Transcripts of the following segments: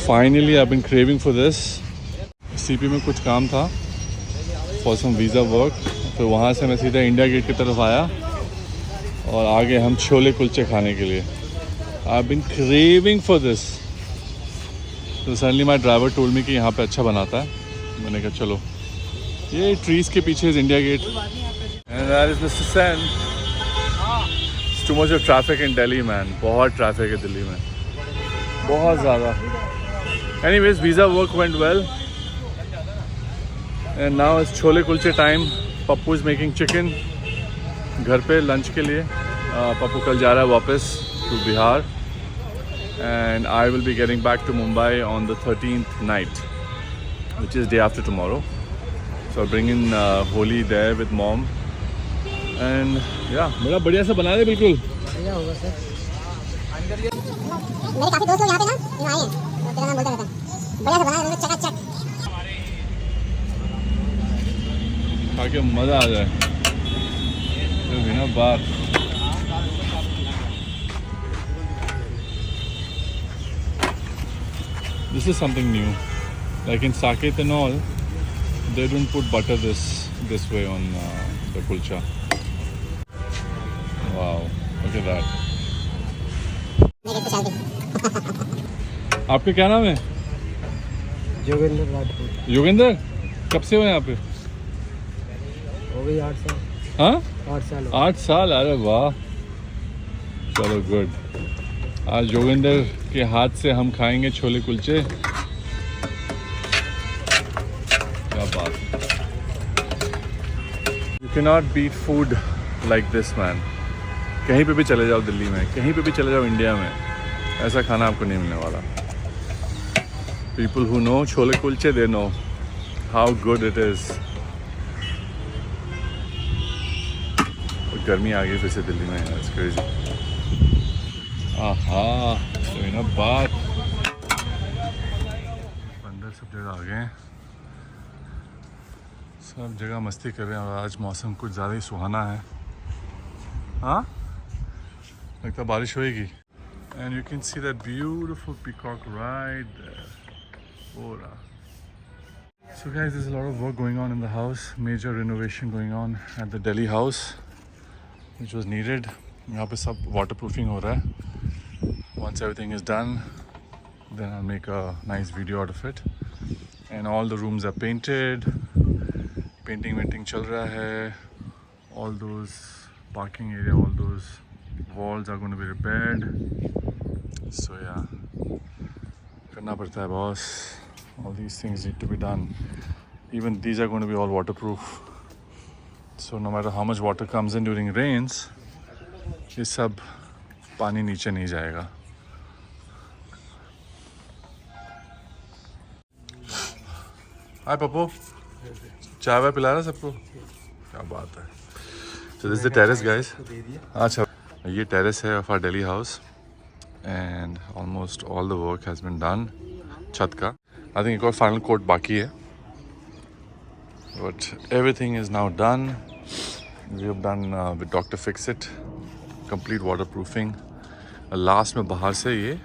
Finally I been craving for this. CP में कुछ काम था फॉर सम वीज़ा वर्क, फिर वहाँ से मैं सीधा इंडिया गेट की तरफ आया और आगे हम छोले कुलचे खाने के लिए। I been craving for this, तो suddenly my driver told me कि यहाँ पे अच्छा बनाता है। मैंने कहा चलो। ये ट्रीज़ के पीछे is India Gate and that is mister Sen. Too much of traffic in Delhi man, बहुत ट्रैफिक है दिल्ली में, बहुत ज़्यादा। Anyways visa work went well and now is chole kulche time. Pappu is making chicken घर पे लंच के लिए। पप्पू कल जा रहा है वापस to Bihar and I will be getting back to Mumbai on the 13th night, which is day after tomorrow. So I'll bring in Holi there with mom and yeah, मेरा बढ़िया से बना दे बिल्कुल। बढ़िया होगा सर। मेरे काफी दोस्त लोग यहाँ पे ना आए हैं, तो तेरा नाम बोलता रहता है। बढ़िया से बना दे चकाचक। खा के मज़ा आ जाए तो बिना बात। This is something new. Like in Saket and all, they don't put butter this way on the kulcha. Wow, look at that. आपके क्या नाम है? जोगेंद्र राजपूत। योगेंद्र, कब से हो यहाँ पे? हो गई 8 साल। हाँ? 8 साल। 8 साल, अरे वाह, चलो गुड। आज योगेंद्र के हाथ से हम खाएंगे छोले कुलचे। क्या बात। You can not beat food like this man. कहीं पे भी चले जाओ दिल्ली में, कहीं पे भी चले जाओ इंडिया में, ऐसा खाना आपको नहीं मिलने वाला। People who know chole kulche, they know how good it is. गर्मी आ गई फिर से दिल्ली में, इट्स क्रेजी। आहा, तो ना बात। अंदर सब जगह आ गए हैं, सब जगह मस्ती कर रहे हैं और आज मौसम कुछ ज़्यादा ही सुहाना है। हाँ, लगता है बारिश होएगी। And you can see that beautiful peacock right there. So guys, there's a lot of work going on in the house. Major renovation going on at the Delhi house, which was needed. यहाँ पे सब waterproofing हो रहा है। Once everything is done, then I'll make a nice video out of it. And all the rooms are painted. Painting चल रहा है. All those parking area, all those walls are going to be repaired. So yeah, करना पड़ता है boss. All these things need to be done. Even these are going to be all waterproof. So no matter how much water comes in during rains, ये सब पानी नीचे नहीं जाएगा। हाय पप्पू, चाय वाय पिला रहा सबको? क्या बात है। So this is the terrace guys. अच्छा, ये terrace है of our Delhi house and almost all the work has been done. छत का I think एक और final coat बाकी है, but everything is now done. We have done with Dr. Fixit complete waterproofing. Last में बाहर से ये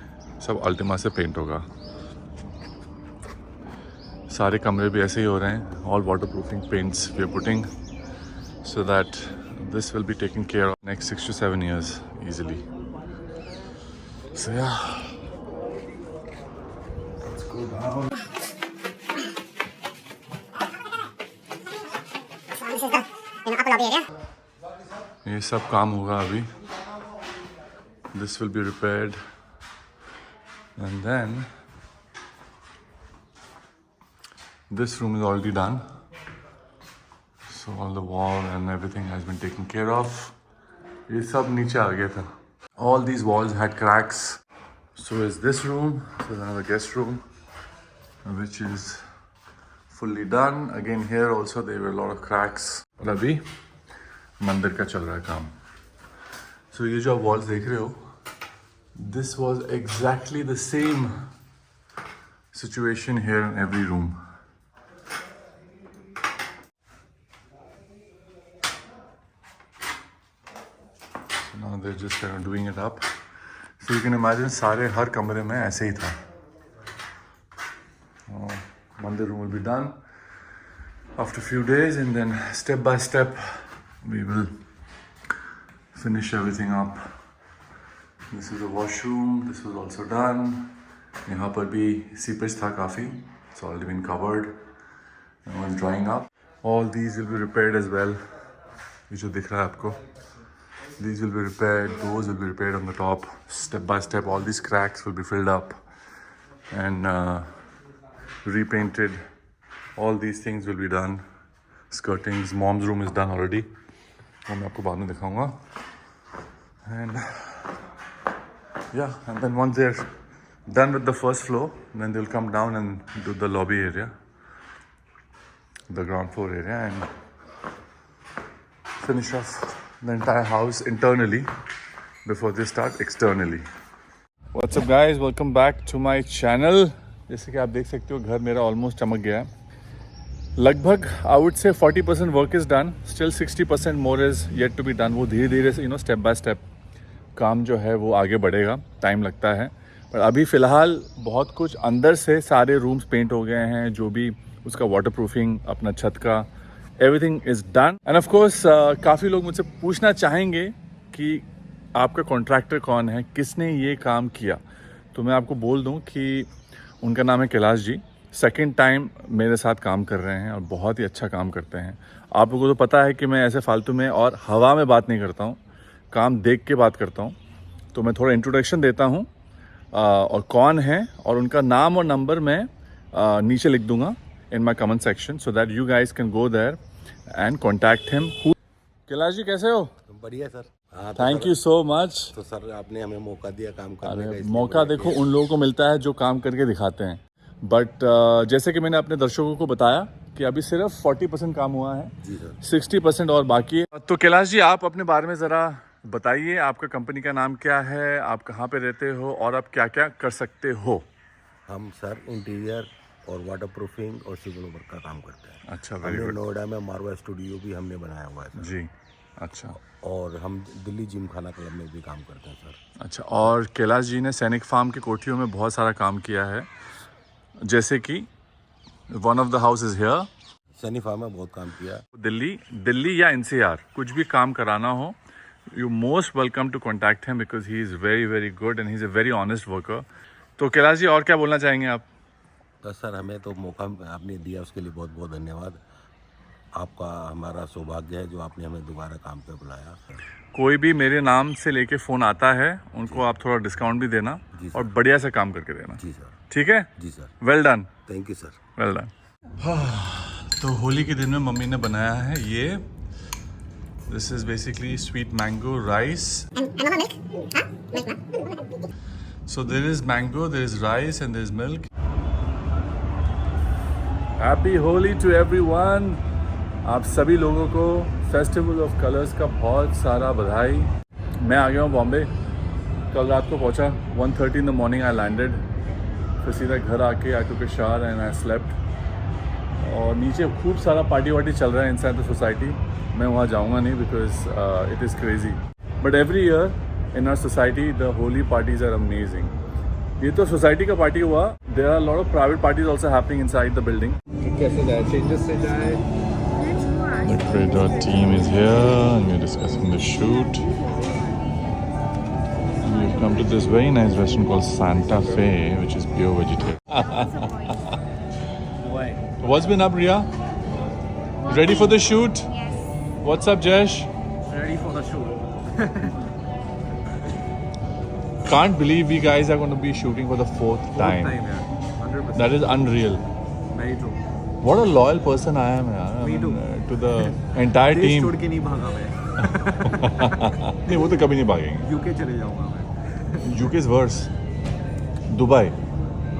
सब अल्टीमा से पेंट होगा। सारे कमरे भी ऐसे ही हो रहे हैं। All waterproofing paints we are putting so that this will be taken care of next 6 to 7 years easily. So yeah, let's go down. ये सब काम होगा अभी। This will be repaired and then this room is already done. So all the wall and everything has been taken care of. ये सब नीचे आ गया था। All these walls had cracks. So is this room. So another guest room, which is fully done. Again here also there were a lot of cracks. और अभी मंदिर का चल रहा है काम। So ये जो आप walls देख रहे हो, this was exactly the same situation here in every room. So now they're just kind of doing it up. So you can imagine सारे हर कमरे में ऐसे ही था। Mandir room will be done after a few days, and then step by step we will finish everything up. This is the washroom. This was also done. यहाँ पर भी seepage था काफ़ी. It's already been covered. Now it's drying up. All these will be repaired as well. ये जो दिख रहा है आपको. These will be repaired. Those will be repaired on the top. Step by step, all these cracks will be filled up and repainted. All these things will be done. Skirtings. Mom's room is done already. वो मैं आपको बाद में दिखाऊंगा. And yeah, and then once they're done with the first floor, then they'll come down and do the lobby area, the ground floor area, and finish off the entire house internally before they start externally. What's up guys, welcome back to my channel. जैसे कि आप देख सकते हो घर मेरा almost चमक गया है. लगभग आई would say 40% work is done. Still 60% more is yet to be done. वो धीरे धीरे से स्टेप बाय स्टेप काम जो है वो आगे बढ़ेगा. टाइम लगता है, पर अभी फ़िलहाल बहुत कुछ अंदर से सारे रूम्स पेंट हो गए हैं. जो भी उसका वाटर प्रूफिंग, अपना छत का, everything is done. End of course काफ़ी लोग मुझसे पूछना चाहेंगे कि आपका कॉन्ट्रैक्टर कौन है, किसने ये काम किया. तो मैं आपको बोल दूं कि उनका नाम है कैलाश जी. सेकंड टाइम मेरे साथ काम कर रहे हैं और बहुत ही अच्छा काम करते हैं. आप लोगों को तो पता है कि मैं ऐसे फालतू में और हवा में बात नहीं करता हूँ, काम देख के बात करता हूँ. तो मैं थोड़ा इंट्रोडक्शन देता हूँ और कौन है, और उनका नाम और नंबर मैं नीचे लिख दूंगा in my comment section, so that you guys can go there and contact him. Kailash ji कैसे हो? बढ़िया सर. हाँ, थैंक यू सो मच. तो सर आपने हमें मौका दिया काम करने का. अरे इसलिए मौका देखो उन लोगों को मिलता है जो काम करके दिखाते हैं. बट जैसे कि मैंने अपने दर्शकों को बताया कि अभी सिर्फ 40% काम हुआ है. जी सर. 60% और बाकी है. तो कैलाश जी आप अपने बारे में ज़रा बताइए. आपका कंपनी का नाम क्या है, आप कहाँ पे रहते हो और आप क्या क्या कर सकते हो? हम सर इंटीरियर और वाटर प्रूफिंग और सिविल वर्क का काम करते हैं. अच्छा, वेरी हमने गुड. नोएडा में मारवा स्टूडियो भी हमने बनाया हुआ है सर. जी, अच्छा और हम दिल्ली जिम खाना क्लब में भी काम करते हैं सर. अच्छा. और कैलाश जी ने सैनिक फार्म की कोठियों में बहुत सारा काम किया है, जैसे कि one of the house is here. Saini farm में बहुत काम किया. दिल्ली या NCR कुछ भी काम कराना हो, you most welcome to contact him because he is very very good and he is a very honest worker. तो कैलाश जी और क्या बोलना चाहेंगे आप? तो सर हमें तो मौका आपने दिया उसके लिए बहुत बहुत धन्यवाद. आपका हमारा सौभाग्य है जो आपने हमें दोबारा काम पे बुलाया. कोई भी मेरे नाम से लेके फ़ोन आता है उनको आप थोड़ा डिस्काउंट भी देना और बढ़िया से काम करके देना. जी सर. ठीक है. जी sir. Well done. Thank you sir. Well done. तो होली के दिन में मम्मी ने बनाया है ये. This is basically sweet mango rice. So there is mango, there is rice and there is milk. Happy Holi to everyone. आप सभी लोगों को फेस्टिवल ऑफ कलर्स का बहुत सारा बधाई. मैं आ गया हूँ बॉम्बे. कल रात को पहुँचा. 1:30 in the morning I landed. फिर सीधा घर आके I took a shower and I slept. और नीचे खूब सारा पार्टी वार्टी चल रहा है इनसाइड द सोसाइटी. मैं वहाँ जाऊँगा नहीं because it is crazy. But every year in our society the Holi parties are amazing. ये तो सोसाइटी का पार्टी हुआ. There are lot of private parties also happening inside the building. कैसे जाए, चेंजेस से जाए. The Credo team is here and we're discussing the shoot. And we've come to this very nice restaurant called Santa Fe, which is pure vegetarian. Why? What's been up, Ria? Ready for the shoot? Yes. What's up, Jesh? Ready for the shoot. Can't believe we guys are going to be shooting for the fourth time. yeah. 100%. That is unreal. Very true. What a loyal person I am, yaar. Me too. To the entire देश team. छोड़ के नहीं भागा मैं. नहीं वो तो कभी नहीं भागेंगे. यूके चले जाऊंगा मैं. UK is worse. Dubai.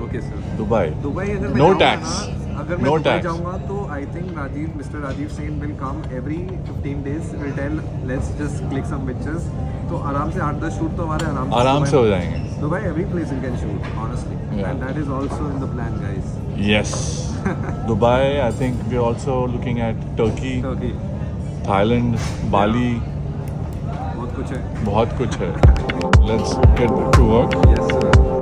Okay sir. Dubai. Dubai अगर मैं No जाऊंगा tax. ना, अगर मैं No दुबई tax. जाऊंगा तो I think mister Rajiv Sen will come every 15 days. Will tell let's just click some pictures. तो आराम से 8-10 शूट तो हमारे आराम से हो जाएंगे. Dubai every place you can shoot honestly. Yeah. And that is also in the plan guys. Yes. Dubai, I think we're also looking at Turkey, Okay. Thailand, Bali. बहुत कुछ है. बहुत कुछ है. Let's get to work. Yes sir.